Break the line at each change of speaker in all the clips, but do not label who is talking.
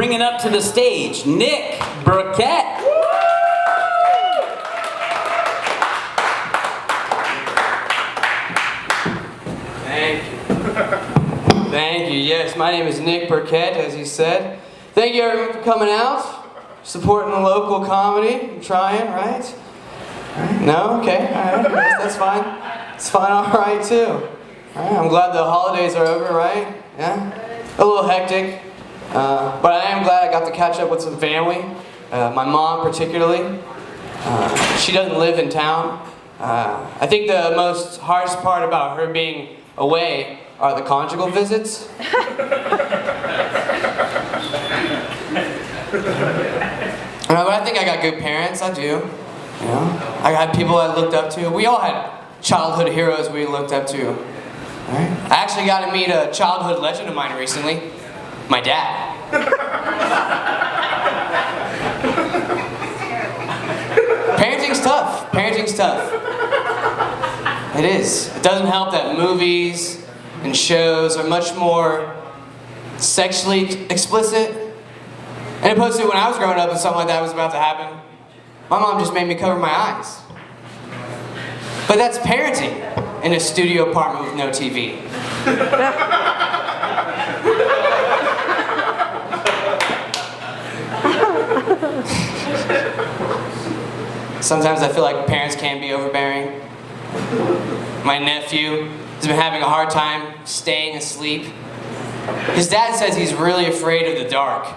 bringing up to the stage, Nick Birkitt.
Thank you. Thank you. Yes, my name is Nick Birkitt, as he said. Thank you everyone for coming out, supporting the local comedy. I'm trying, right? No? Okay, alright. That's fine. It's fine, alright too. Alright, I'm glad the holidays are over, right? Yeah? A little hectic. But I am glad I got to catch up with some family. My mom particularly. She doesn't live in town. I think the most hardest part about her being away are the conjugal visits. But I think I got good parents, I do. You know? I had people I looked up to. We all had childhood heroes we looked up to. Right? I actually got to meet a childhood legend of mine recently. My dad. Parenting's tough. Parenting's tough. It is. It doesn't help that movies and shows are much more sexually explicit. And opposed to when I was growing up and something like that was about to happen, my mom just made me cover my eyes. But that's parenting in a studio apartment with no TV. Sometimes I feel like parents can be overbearing. My nephew has been having a hard time staying asleep. His dad says he's really afraid of the dark,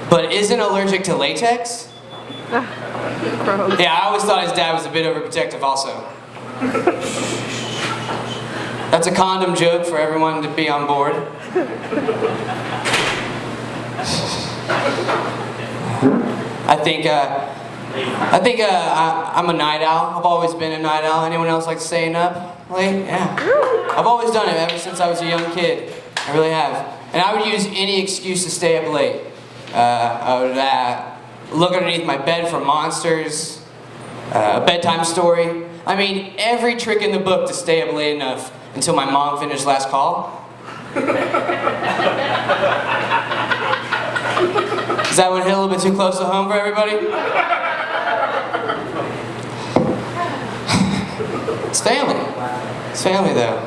but isn't allergic to latex. Yeah, I always thought his dad was a bit overprotective also. That's a condom joke for everyone to be on board. I'm a night owl. I've always been a night owl. Anyone else like staying up late? Yeah. I've always done it ever since I was a young kid. I really have. And I would use any excuse to stay up late. I would look underneath my bed for monsters, a bedtime story. I mean, every trick in the book to stay up late enough until my mom finished last call. Is that one hit a little bit too close to home for everybody? It's family. It's family though.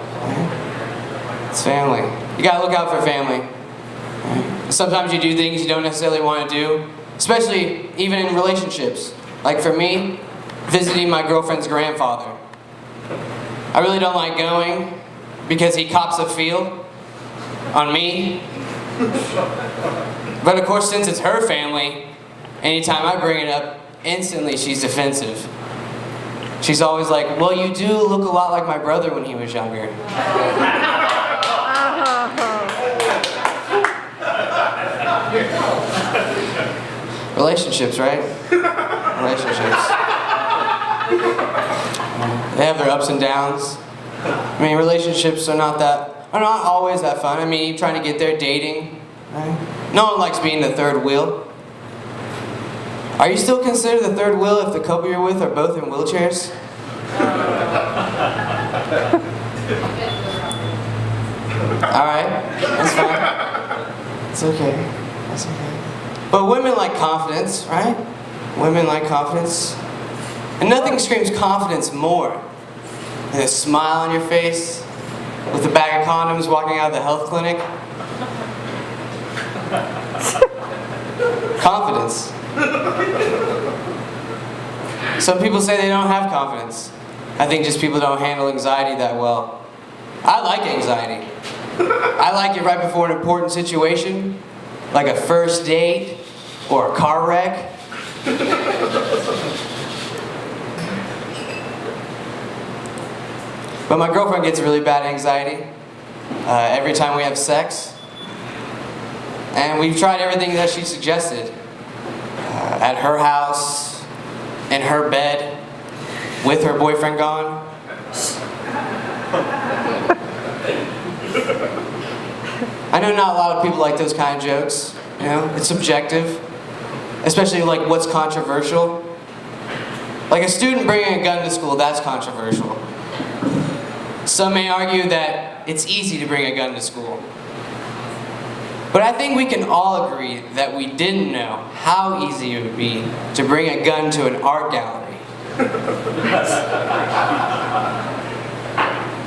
It's family. You gotta look out for family. Sometimes you do things you don't necessarily want to do, especially even in relationships. Like for me, visiting my girlfriend's grandfather. I really don't like going because he cops a feel on me. But of course, since it's her family, anytime I bring it up, instantly she's defensive. She's always like, well, you do look a lot like my brother when he was younger. Relationships, right? Relationships. They have their ups and downs. I mean, relationships are not always that fun. I mean, you're trying to get there, dating, right? No one likes being the third wheel. Are you still considered the third wheel if the couple you're with are both in wheelchairs? Alright, that's fine. It's okay. That's okay. But women like confidence, right? Women like confidence. And nothing screams confidence more than a smile on your face with a bag of condoms walking out of the health clinic. Confidence. Some people say they don't have confidence. I think just people don't handle anxiety that well. I like anxiety. I like it right before an important situation, like a first date or a car wreck. But my girlfriend gets really bad anxiety every time we have sex. And we've tried everything that she suggested. At her house, in her bed, with her boyfriend gone. I know not a lot of people like those kind of jokes, you know, it's subjective. Especially like what's controversial. Like a student bringing a gun to school, that's controversial. Some may argue that it's easy to bring a gun to school. But I think we can all agree that we didn't know how easy it would be to bring a gun to an art gallery.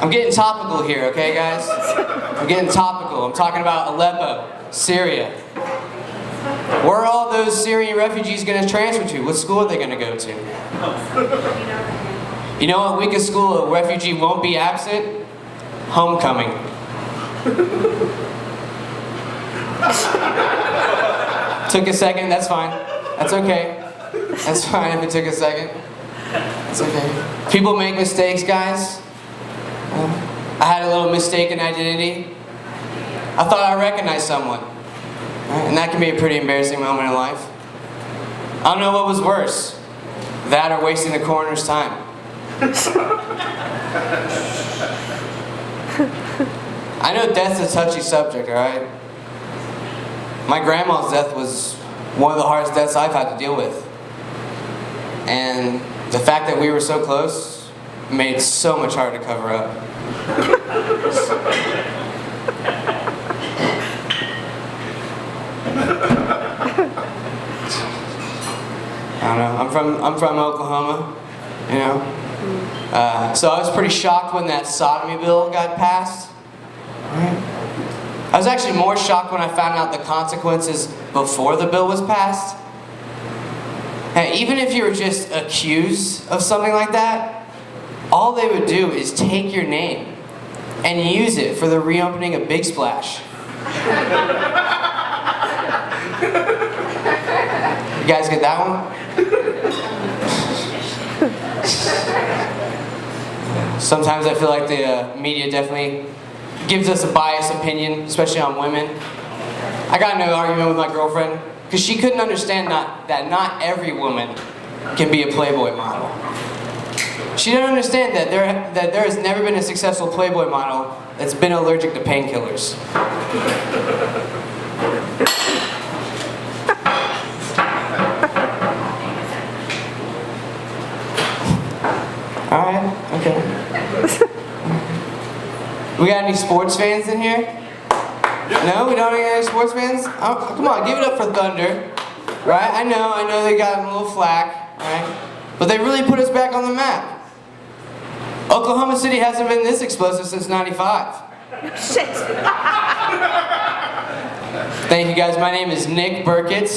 I'm getting topical here, okay guys? I'm getting topical. I'm talking about Aleppo, Syria. Where are all those Syrian refugees going to transfer to? What school are they going to go to? You know what week of school a refugee won't be absent? Homecoming. Took a second, that's fine. That's okay. That's fine if it took a second. It's okay. People make mistakes, guys. I had a little mistaken identity. I thought I recognized someone. And that can be a pretty embarrassing moment in life. I don't know what was worse. That or wasting the coroner's time. I know death's a touchy subject, alright? My grandma's death was one of the hardest deaths I've had to deal with. And the fact that we were so close made it so much harder to cover up. I don't know. I'm from Oklahoma, you know. So I was pretty shocked when that sodomy bill got passed. Right? I was actually more shocked when I found out the consequences before the bill was passed. Hey, even if you were just accused of something like that, all they would do is take your name and use it for the reopening of Big Splash. You guys get that one? Sometimes I feel like the media definitely gives us a biased opinion, especially on women. I got in an argument with my girlfriend because she couldn't understand that not every woman can be a Playboy model. She didn't understand that there has never been a successful Playboy model that's been allergic to painkillers. Alright, okay. We got any sports fans in here? No, we don't have any sports fans? Oh, come on, give it up for Thunder. Right? I know they got a little flack, right? But they really put us back on the map. Oklahoma City hasn't been this explosive since '95.
Shit.
Thank you guys, my name is Nick Birkitt.